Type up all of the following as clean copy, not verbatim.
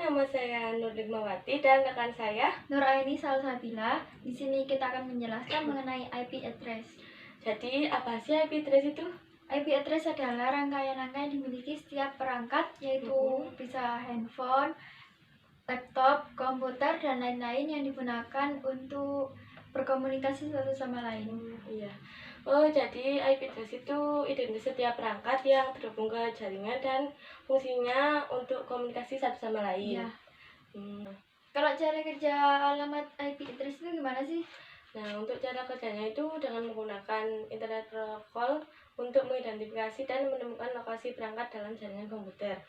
nama saya Nur Digmawati dan rekan saya Nuraini Salsabila. Di sini kita akan menjelaskan mengenai IP address. Jadi, apa sih IP address itu? IP address adalah rangkaian angka yang dimiliki setiap perangkat, yaitu bisa handphone, laptop, komputer, dan lain-lain yang digunakan untuk berkomunikasi satu sama lain. Iya. Oh, jadi IP address itu identitas setiap perangkat yang terhubung ke jaringan dan fungsinya untuk komunikasi satu sama lain. Ya. Hmm. Kalau cara kerja alamat IP address itu gimana sih? Nah, untuk cara kerjanya itu dengan menggunakan internet protocol untuk mengidentifikasi dan menemukan lokasi perangkat dalam jaringan komputer.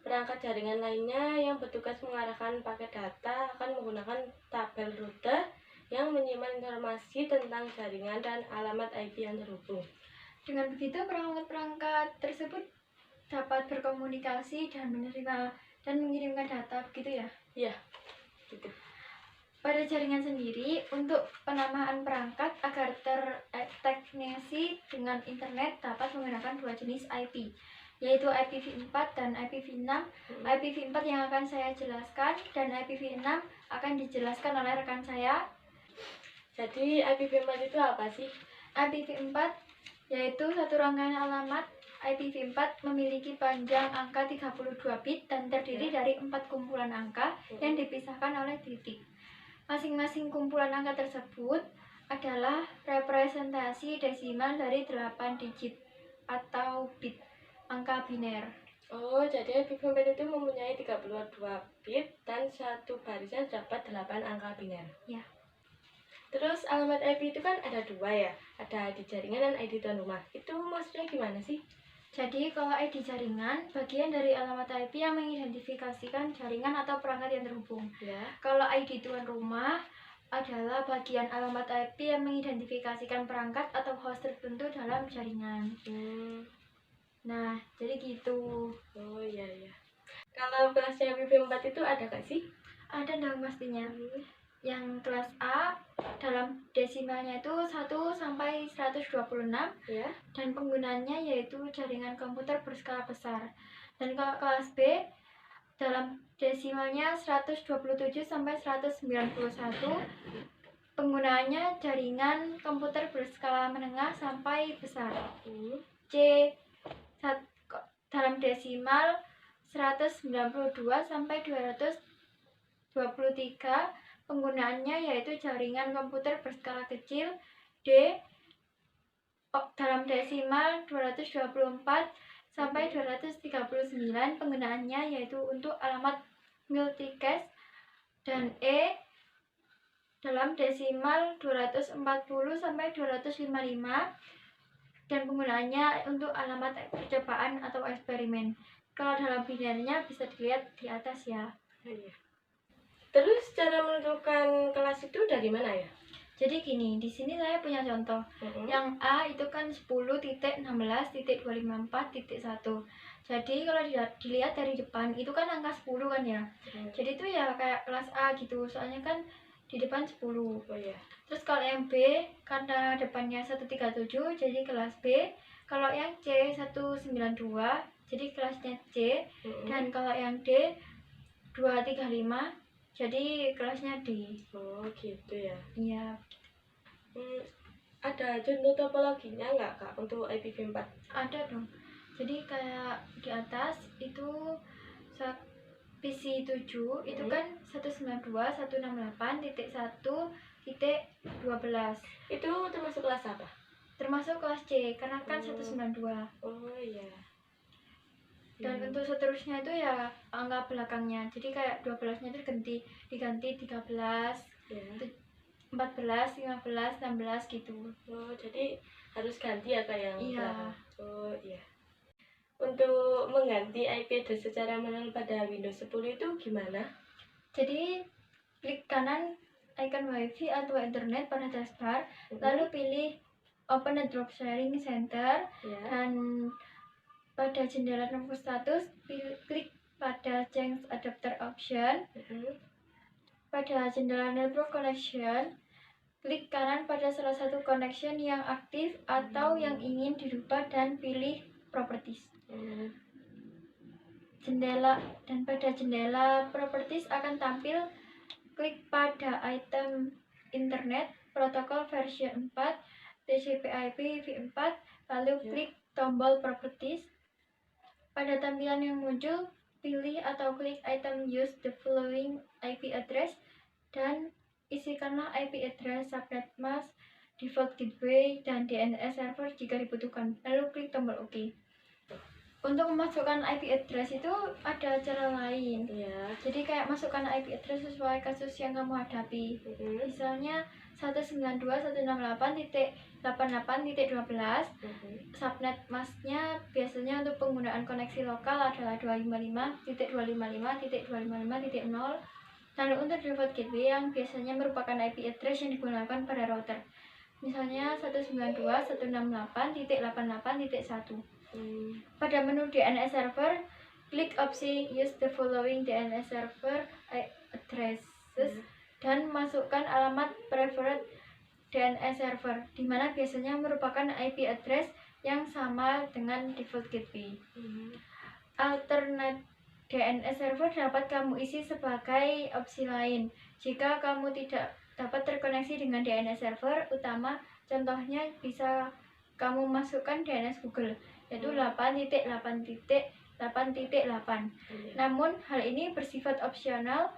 Perangkat jaringan lainnya yang bertugas mengarahkan paket data akan menggunakan tabel rute yang menyimpan informasi tentang jaringan dan alamat IP yang terhubung. Dengan begitu, perangkat-perangkat tersebut dapat berkomunikasi dan menerima dan mengirimkan data, begitu ya? Iya, gitu. Pada jaringan sendiri, untuk penamaan perangkat agar terteknisi dengan internet dapat menggunakan dua jenis IP, yaitu IPv4 dan IPv6. IPv4 yang akan saya jelaskan dan IPv6 akan dijelaskan oleh rekan saya. Jadi IPv4 itu apa sih? IPv4 yaitu satu rangkaian alamat. IPv4 memiliki panjang angka 32 bit dan terdiri dari 4 kumpulan angka yang dipisahkan oleh titik. Masing-masing kumpulan angka tersebut adalah representasi desimal dari 8 digit atau bit angka biner. Oh, jadi IPv4 itu mempunyai 32 bit dan satu barisan terdapat 8 angka biner. Ya. Terus alamat IP itu kan ada dua ya, ada ID jaringan dan ID tuan rumah. Itu maksudnya gimana sih? Jadi kalau ID jaringan bagian dari alamat IP yang mengidentifikasikan jaringan atau perangkat yang terhubung. Ya. Kalau ID tuan rumah adalah bagian alamat IP yang mengidentifikasikan perangkat atau host tertentu dalam jaringan. Nah, jadi gitu. Oh iya iya. Kalau kelasnya IPv4 itu ada gak sih? Ada dong pastinya. Yang kelas A dalam desimalnya itu 1 sampai 126 ya. Dan penggunanya yaitu jaringan komputer berskala besar. Dan kalau kelas B dalam desimalnya 127 sampai 191, penggunaannya jaringan komputer berskala menengah sampai besar. C dalam desimal 192 sampai 223, penggunaannya yaitu jaringan komputer berskala kecil. D dalam desimal 224 sampai 239, penggunaannya yaitu untuk alamat multicast. Dan E dalam desimal 240 sampai 255, dan penggunaannya untuk alamat percobaan atau eksperimen. Kalau dalam binernya bisa dilihat di atas ya. Terus cara menentukan kelas itu dari mana ya? Jadi gini, di sini saya punya contoh. Yang A itu kan 10.16.254.1. Jadi kalau dilihat dari depan itu kan angka 10 kan ya. Jadi itu ya kayak kelas A gitu. Soalnya kan di depan 10. Oh iya. Terus kalau yang B karena depannya 137 jadi kelas B. Kalau yang C 192 jadi kelasnya C. Dan kalau yang D 235 jadi kelasnya D. Oh gitu ya. Iya. Ada contoh topologinya nggak Kak untuk IPv4? Ada dong. Jadi kayak di atas itu PC7 itu kan 192.168.1.12. Itu termasuk kelas apa? Termasuk kelas C karena kan 192. Oh iya. Dan untuk seterusnya itu ya angka belakangnya. Jadi kayak 12-nya itu diganti 13, 14, 15, 16 gitu. Oh, jadi harus ganti ya kayak yang iya. Oh iya. Untuk mengganti IP address secara manual pada Windows 10 itu gimana? Jadi klik kanan icon WiFi atau internet pada taskbar, lalu pilih Open Network Sharing Center, dan pada jendela network status klik pada Change Adapter Option. Pada jendela Network Connection, klik kanan pada salah satu connection yang aktif atau yang ingin dirubah dan pilih Properties. pada jendela properties akan tampil klik pada item internet protokol versi 4 TCP/IP v4 lalu klik tombol properties. Pada tampilan yang muncul, pilih atau klik item use the following IP address dan isikanlah IP address subnet mask, default gateway, dan DNS server jika dibutuhkan. Lalu klik tombol OK. Untuk memasukkan IP address itu ada cara lain. Jadi kayak masukkan IP address sesuai kasus yang kamu hadapi. Misalnya 192.168.88.12. Subnet masknya biasanya untuk penggunaan koneksi lokal adalah 255.255.255.0. Lalu untuk default gateway yang biasanya merupakan IP address yang digunakan pada router. Misalnya 192.168.88.1. Pada menu DNS server, klik opsi use the following DNS server addresses dan masukkan alamat preferred DNS server, di mana biasanya merupakan IP address yang sama dengan default gateway. Alternate DNS server dapat kamu isi sebagai opsi lain jika kamu tidak dapat terkoneksi dengan DNS server utama. Contohnya bisa kamu masukkan DNS Google, yaitu 8.8.8.8. Namun hal ini bersifat opsional,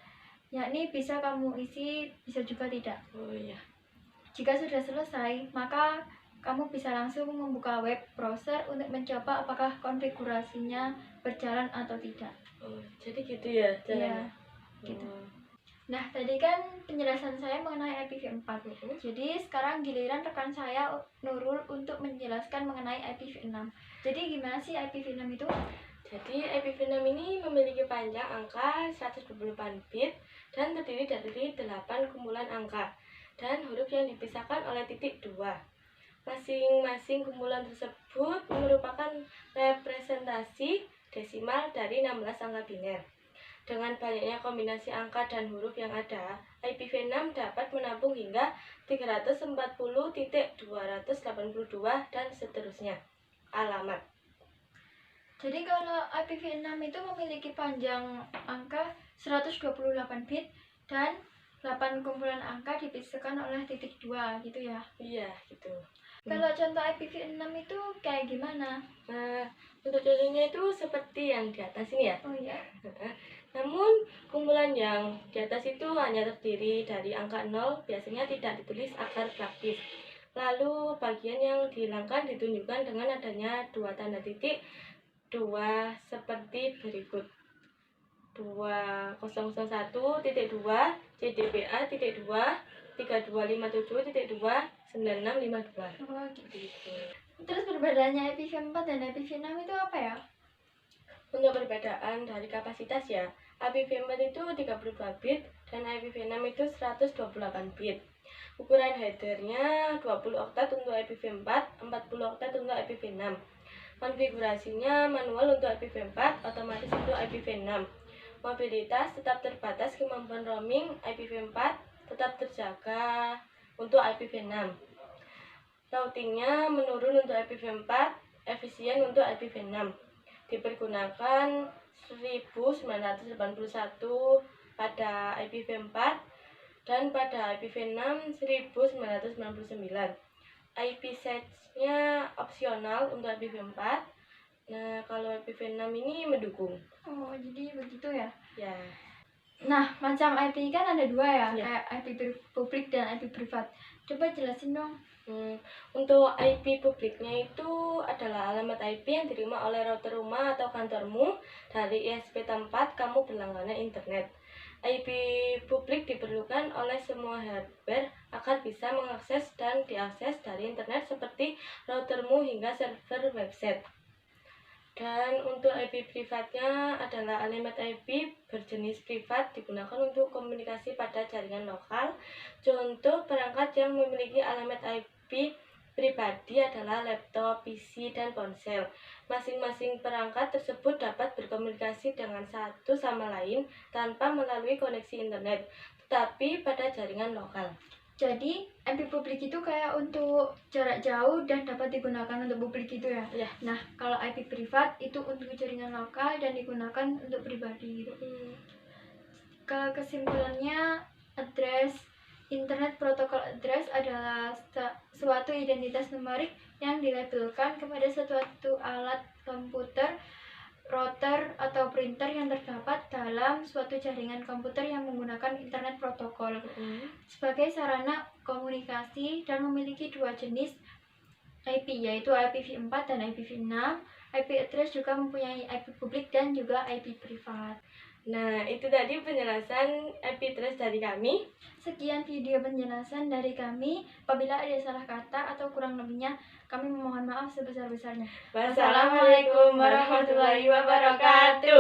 yakni bisa kamu isi, bisa juga tidak. Jika sudah selesai, maka kamu bisa langsung membuka web browser untuk mencoba apakah konfigurasinya berjalan atau tidak. Jadi gitu ya caranya? Gitu. Nah, tadi kan penjelasan saya mengenai IPv4. Jadi sekarang giliran rekan saya Nurul untuk menjelaskan mengenai IPv6. Jadi gimana sih IPv6 itu? Jadi IPv6 ini memiliki panjang angka 128 bit dan terdiri dari 8 kumpulan angka dan huruf yang dipisahkan oleh titik 2. Masing-masing kumpulan tersebut merupakan representasi desimal dari 16 angka biner. Dengan banyaknya kombinasi angka dan huruf yang ada, IPv6 dapat menampung hingga 340.282 dan seterusnya alamat. Jadi kalau IPv6 itu memiliki panjang angka 128 bit dan 8 kumpulan angka dipisahkan oleh titik 2 gitu ya? Iya, gitu. Kalau contoh IPv6 itu kayak gimana? Nah, untuk contohnya itu seperti yang di atas ini ya. Oh iya. Namun, kumpulan yang di atas itu hanya terdiri dari angka 0, biasanya tidak ditulis agar praktis. Lalu, bagian yang dihilangkan ditunjukkan dengan adanya 2 tanda titik, 2 seperti berikut. 2001.2, CDPA.2, 3257.2, 9652. Oh gitu. Terus perbedaannya IPv4 dan IPv6 itu apa ya? Untuk perbedaan dari kapasitas ya, IPv4 itu 32 bit dan IPv6 itu 128 bit. Ukuran headernya 20 oktat untuk IPv4, 40 oktat untuk IPv6. Konfigurasinya manual untuk IPv4, otomatis untuk IPv6. Mobilitas tetap terbatas, kemampuan roaming IPv4 tetap terjaga untuk IPv6. Routingnya menurun untuk IPv4, efisien untuk IPv6. Dipergunakan 1981 pada IPv4 dan pada IPv6 1999. IP size-nya opsional untuk IPv4. Nah, kalau IPv6 ini mendukung. Oh, jadi begitu ya? Ya. Nah, macam IP kan ada 2 ya, Ya. kayak IP publik dan IP privat. Coba jelasin dong. Untuk IP publiknya itu adalah alamat IP yang diterima oleh router rumah atau kantormu dari ISP tempat kamu berlangganan internet. IP publik diperlukan oleh semua hardware agar bisa mengakses dan diakses dari internet seperti routermu hingga server website. Dan untuk IP privatnya adalah alamat IP berjenis privat digunakan untuk komunikasi pada jaringan lokal. Contoh perangkat yang memiliki alamat IP pribadi adalah laptop, PC, dan ponsel. Masing-masing perangkat tersebut dapat berkomunikasi dengan satu sama lain tanpa melalui koneksi internet, tetapi pada jaringan lokal. Jadi IP publik itu kayak untuk jarak jauh dan dapat digunakan untuk publik gitu ya. Iya. Nah, kalau IP privat itu untuk jaringan lokal dan digunakan untuk pribadi gitu. Kesimpulannya, Internet Protocol Address adalah suatu identitas numerik yang dilabelkan kepada suatu alat komputer, router, atau printer yang terdapat dalam suatu jaringan komputer yang menggunakan internet protokol sebagai sarana komunikasi dan memiliki dua jenis IP, yaitu IPv4 dan IPv6. IP address juga mempunyai IP publik dan juga IP privat. Nah, itu tadi penjelasan IP address dari kami. Sekian video penjelasan dari kami. Apabila ada salah kata atau kurang lebihnya, kami memohon maaf sebesar-besarnya. Wassalamualaikum warahmatullahi wabarakatuh.